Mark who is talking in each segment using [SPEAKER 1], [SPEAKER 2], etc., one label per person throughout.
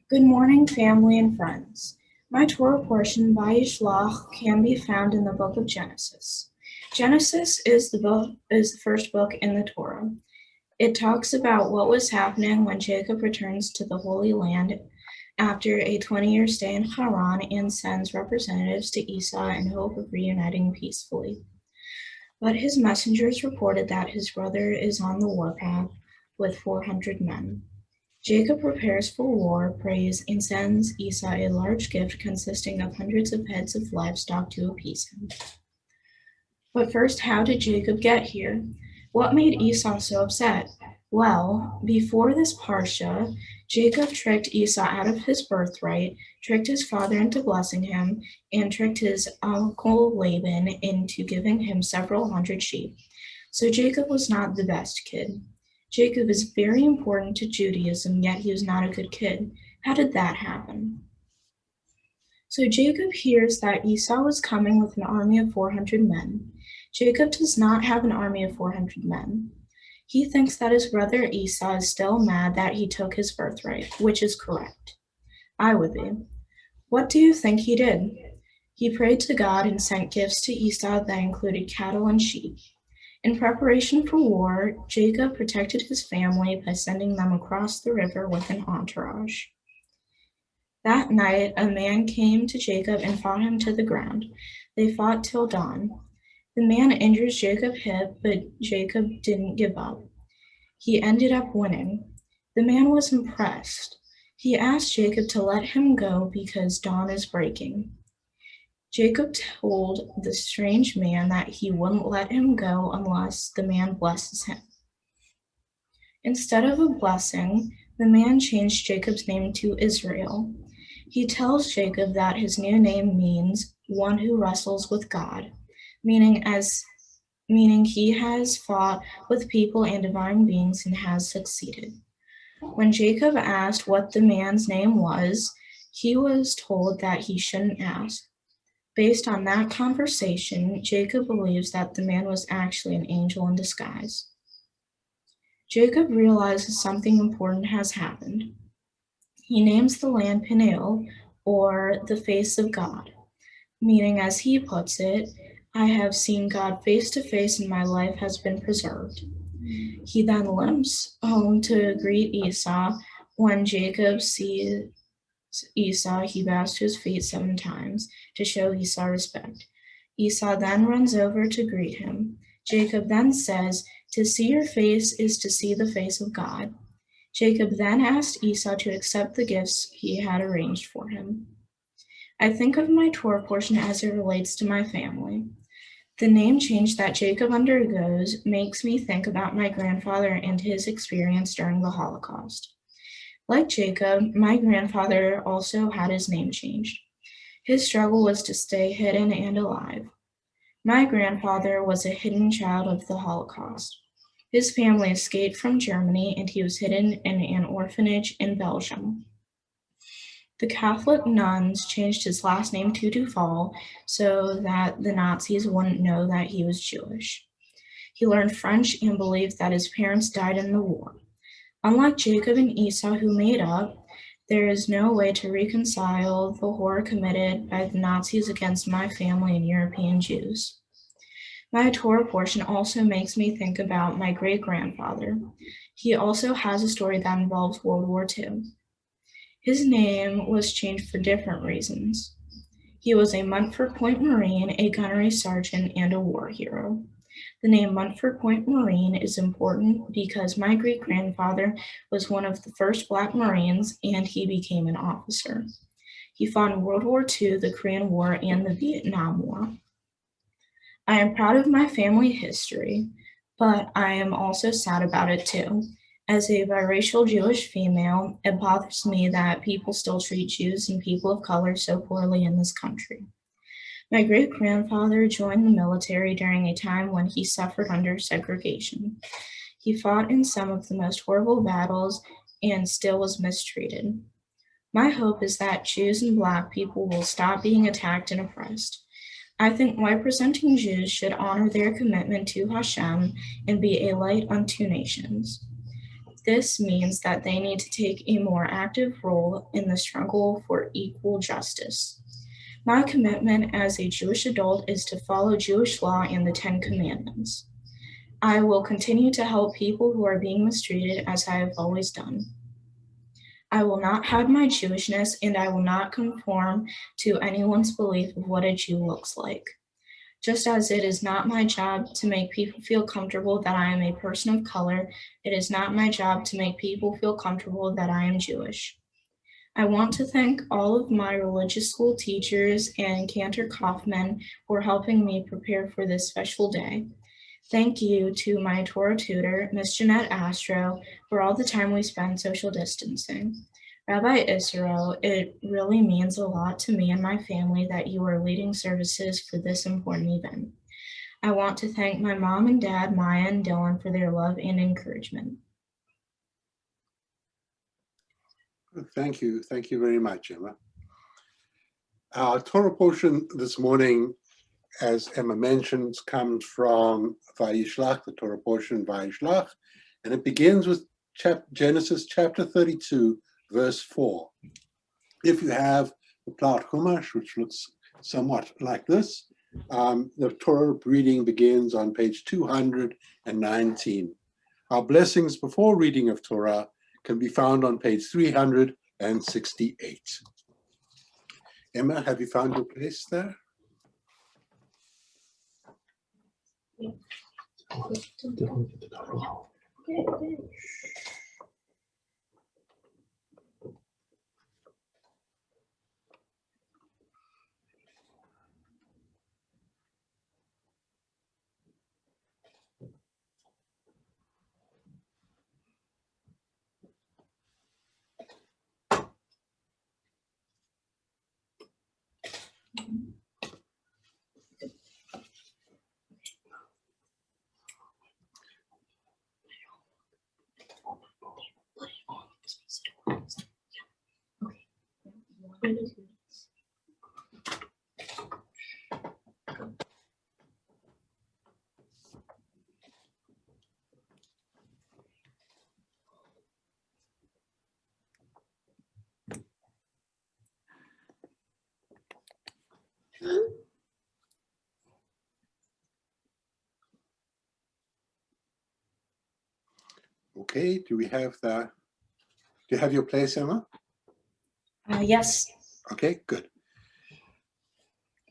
[SPEAKER 1] Good morning, family and friends. My Torah portion, Vayishlach, can be found in the book of Genesis. Genesis is the first book in the Torah. It talks about what was happening when Jacob returns to the Holy Land after a 20-year stay in Haran and sends representatives to Esau in hope of reuniting peacefully. But his messengers reported that his brother is on the warpath with 400 men. Jacob prepares for war, prays, and sends Esau a large gift consisting of hundreds of heads of livestock to appease him. But first, how did Jacob get here? What made Esau so upset? Well, before this Parsha, Jacob tricked Esau out of his birthright, tricked his father into blessing him, and tricked his uncle Laban into giving him several hundred sheep. So Jacob was not the best kid. Jacob is very important to Judaism, yet he was not a good kid. How did that happen? So Jacob hears that Esau was coming with an army of 400 men. Jacob does not have an army of 400 men. He thinks that his brother Esau is still mad that he took his birthright, which is correct. I would be. What do you think he did? He prayed to God and sent gifts to Esau that included cattle and sheep. In preparation for war, Jacob protected his family by sending them across the river with an entourage. That night, a man came to Jacob and fought him to the ground. They fought till dawn. The man injures Jacob's hip, but Jacob didn't give up. He ended up winning. The man was impressed. He asked Jacob to let him go because dawn is breaking. Jacob told the strange man that he wouldn't let him go unless the man blesses him. Instead of a blessing, the man changed Jacob's name to Israel. He tells Jacob that his new name means one who wrestles with God, meaning he has fought with people and divine beings and has succeeded. When Jacob asked what the man's name was, he was told that he shouldn't ask. Based on that conversation, Jacob believes that the man was actually an angel in disguise. Jacob realizes something important has happened. He names the land Peniel, or the face of God, meaning, as he puts it, I have seen God face to face and my life has been preserved. He then limps home to greet Esau. When Jacob sees Esau, he bows to his feet 7 times to show Esau respect. Esau then runs over to greet him. Jacob then says, "To see your face is to see the face of God." Jacob then asked Esau to accept the gifts he had arranged for him. I think of my Torah portion as it relates to my family. The name change that Jacob undergoes makes me think about my grandfather and his experience during the Holocaust. Like Jacob, my grandfather also had his name changed. His struggle was to stay hidden and alive. My grandfather was a hidden child of the Holocaust. His family escaped from Germany and he was hidden in an orphanage in Belgium. The Catholic nuns changed his last name to Duval so that the Nazis wouldn't know that he was Jewish. He learned French and believed that his parents died in the war. Unlike Jacob and Esau, who made up, there is no way to reconcile the horror committed by the Nazis against my family and European Jews. My Torah portion also makes me think about my great-grandfather. He also has a story that involves World War II. His name was changed for different reasons. He was a Montford Point Marine, a gunnery sergeant, and a war hero. The name Montford Point Marine is important because my great-grandfather was one of the first Black Marines and he became an officer. He fought in World War II, the Korean War, and the Vietnam War. I am proud of my family history, but I am also sad about it too. As a biracial Jewish female, it bothers me that people still treat Jews and people of color so poorly in this country. My great-grandfather joined the military during a time when he suffered under segregation. He fought in some of the most horrible battles and still was mistreated. My hope is that Jews and Black people will stop being attacked and oppressed. I think representing Jews should honor their commitment to Hashem and be a light unto nations. This means that they need to take a more active role in the struggle for equal justice. My commitment as a Jewish adult is to follow Jewish law and the Ten Commandments. I will continue to help people who are being mistreated as I have always done. I will not hide my Jewishness, and I will not conform to anyone's belief of what a Jew looks like. Just as it is not my job to make people feel comfortable that I am a person of color, it is not my job to make people feel comfortable that I am Jewish. I want to thank all of my religious school teachers and Cantor Kaufman for helping me prepare for this special day. Thank you to my Torah tutor, Ms. Jeanette Astro, for all the time we spend social distancing. Rabbi Israel, it really means a lot to me and my family that you are leading services for this important event. I want to thank my mom and dad, Maya and Dylan, for their love and encouragement.
[SPEAKER 2] Thank you. Thank you very much, Emma. Our Torah portion this morning, as Emma mentions, comes from Vayishlach, the Torah portion Vayishlach, and it begins with Genesis chapter 32, verse 4. If you have the Plaut Chumash, which looks somewhat like this, the Torah reading begins on page 219. Our blessings before reading of Torah can be found on page 368. Emma, have you found your place there? Okay, do you have your place, Emma?
[SPEAKER 1] Yes.
[SPEAKER 2] Okay, good.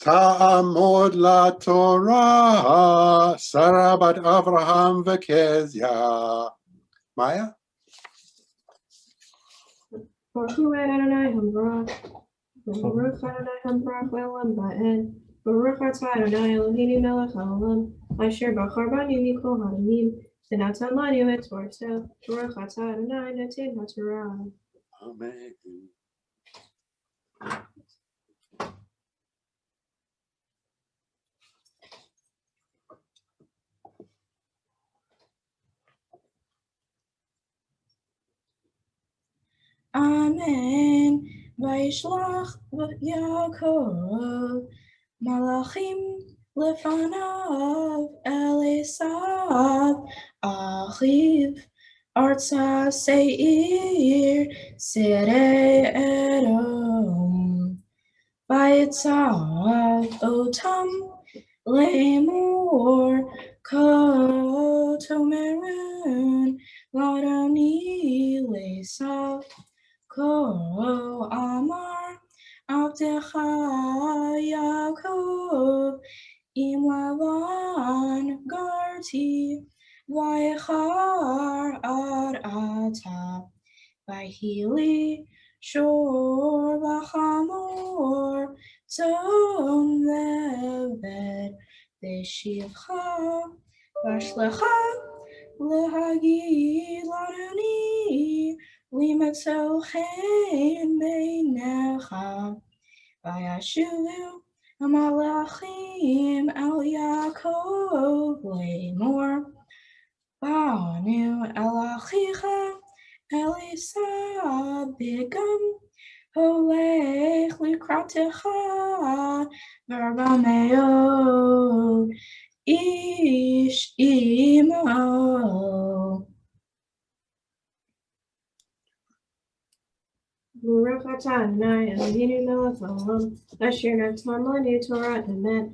[SPEAKER 2] Ta'amod la Torah, Sarah bat Avraham v'Kezia. Maya?
[SPEAKER 3] Baruch Adonai Hambrach, Baruch Adonai Hambrach le'olam va'ed, Baruch atah Adonai Eloheinu melech haolam, asher bachar banu mikol ha'amim, v'natan lanu et Torah, Baruch atah Adonai noten ha'Torah.
[SPEAKER 2] Amen.
[SPEAKER 1] Amen. Vayishlach Yaakov Malachim lefanav Elisav Achiv Artsa Seir Sirei Edom Vayitzav Otam Lemur Kotomerun Ladoni Lesav Ko Amar Abdecha Yaakov Im Lavan Garti Vaychar Ad Ata Vayhili Shor Vachamor Tzom Leved Veshivcha Vashlecha Lehagid Ladoni Limatzochen Beinecha Vayashuvu Amalachim El Yaakov Lemor Banu El Achicha Elisa Bigam Holech Likratecha Verbameo Ish Imo.
[SPEAKER 3] Baruch atah Adonai Eloheinu melech haolam asher natan lanu Torah emet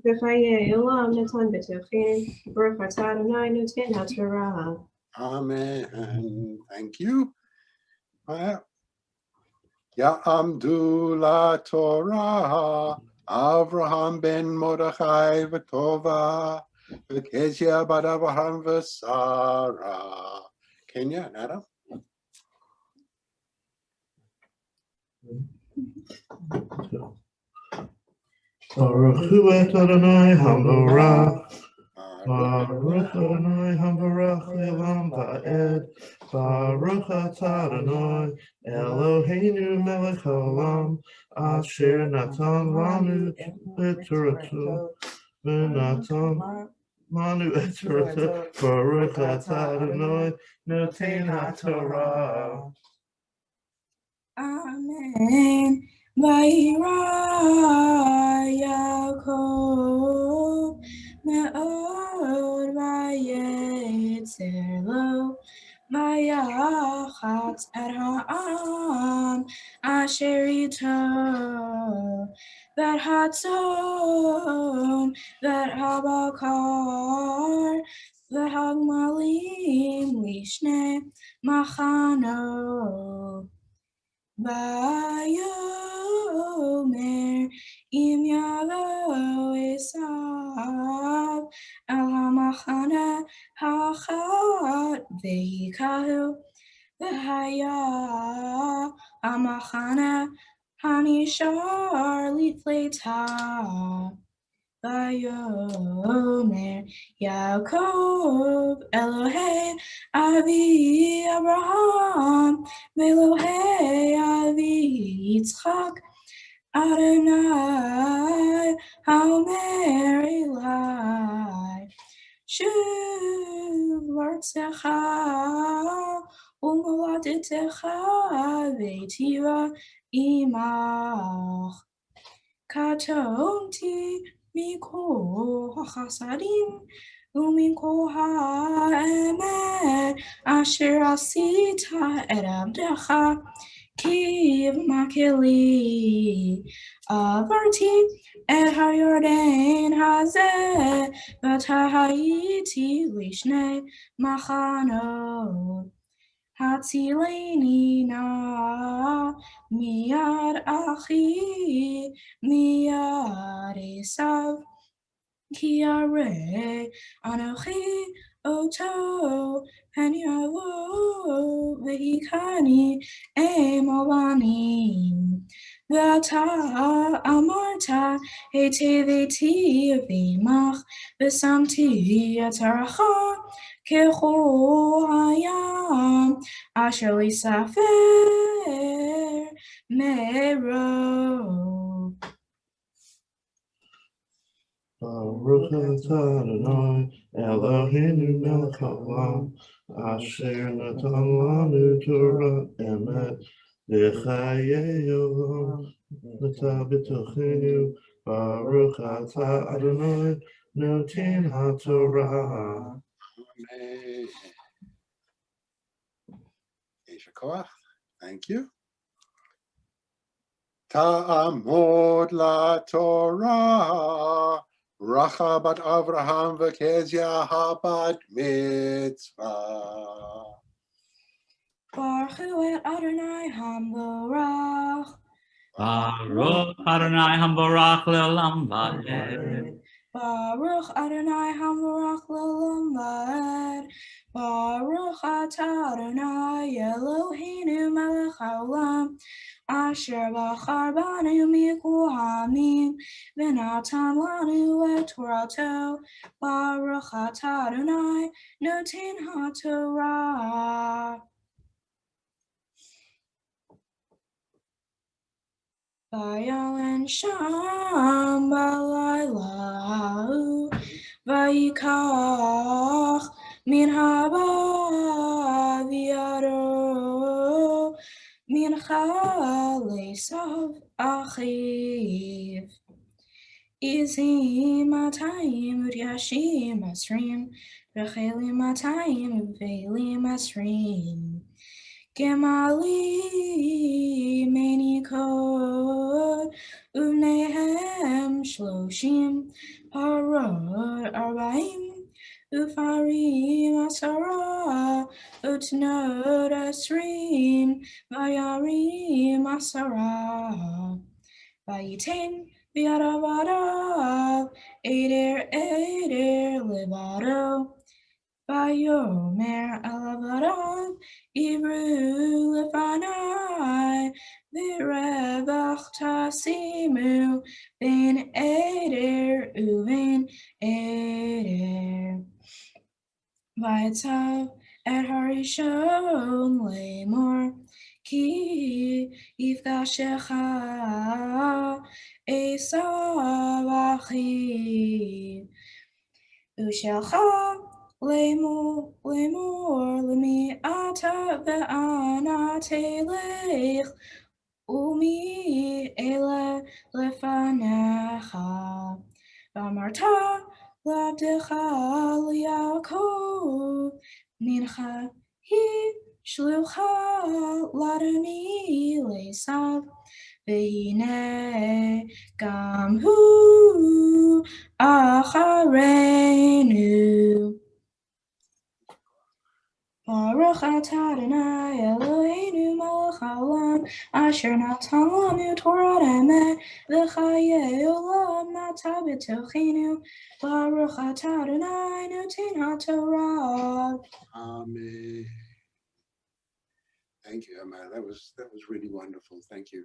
[SPEAKER 3] v'chayei olam natan b'tochenu. Baruch atah Adonai noten haTorah.
[SPEAKER 2] Amen. Thank you. Ya'amdu la Torah, Avraham ben Mordechai v'Tova, v'Kezia bat Avraham v'Sara. Kenya, Nada?
[SPEAKER 4] Baruch hu et Adonai hambarach. Baruch Adonai hambarach le'olam va'ed. Baruch atah Adonai Eloheinu melech haolam asher natan lanu et Toratu v'natan lanu et Toratu. Baruch atah Adonai noten haTorah.
[SPEAKER 1] Amen. Vayira Yaakov me'od vayetzer lo vayachatz et ha'am asher ito v'et hatzon v'et habakar v'et hagmalim lishnei machanot. Vayomer im yavo Esav al hamachana hachat vehikahu v'haya hamachana hanishar lifleta. Vayomer Yaakov Elohei Avi Abraham Velohei Avi Yitzchak Adonai Haomer Elai Shuv l'artzecha u'moladitecha v'tiva imach katonti mikol hachasadim umikol ha'emet asher asita et abdecha ki makeli avarti et haYordan hazeh v'tahayiti lishnei machanot Hatzileni na miyad achi miyad Esav ki arei anochi oto pen yavo v'hikani emolanim v'ata amarta heteveti v'imach v'samti yataracha kechol hayam asher lisafer merov.
[SPEAKER 4] Baruch atah Adonai Eloheinu melech haolam asher natan lanu Torah emet v'chayei olam natan b'tochenu. Baruch atah Adonai noten haTorah.
[SPEAKER 2] Amen. Yesha koach. Thank you. Ta'amod la Torah, Racha bat Avraham v'Kezia habat Mitzvah.
[SPEAKER 1] Baruch hu et Adonai hamborach.
[SPEAKER 5] Baruch Adonai hamborach le'olam va'ed.
[SPEAKER 1] Baruch Adonai hamborach le'olam va'ed. Baruch atah Adonai Eloheinu melech haolam asher bachar banu mikol ha'amim v'natan lanu et Torato. Baruch atah Adonai noten haTorah. Vayalen sham balayla vayikach min haba v'yado min chalesav achiv izim matayim u'yashim asrim v'chelim matayim v'velim asrim Gemali Menikot Uvnehem Shloshim Parot Arbaim Ufarim Asara Utnot Esrim Vayarim Asara Vayitain Viadavadav Eder Libado Vayomer Alavadav Ibru Lefanai Virevach Tasimu Ben Eder Uven Eder Vaitzav Et Harishon Lemor Ki Yifgashecha Esav Achiv Ushelcha Lemor Lemi Ata Ve'ana Telech Umi Ele Lefanecha Vamarta Labdecha Liakov Mincha Hi Shlucha Ladoni Lesav Ve'ine Gam Hu Acharenu Baruch atah Adonai Eloheinu melech haolam asher natan lanu Torah emet v'chayei olam nata b'tochenu Baruch atah Adonai noten haTorah.
[SPEAKER 2] Amen. Thank you, Emma. That was really wonderful. Thank you.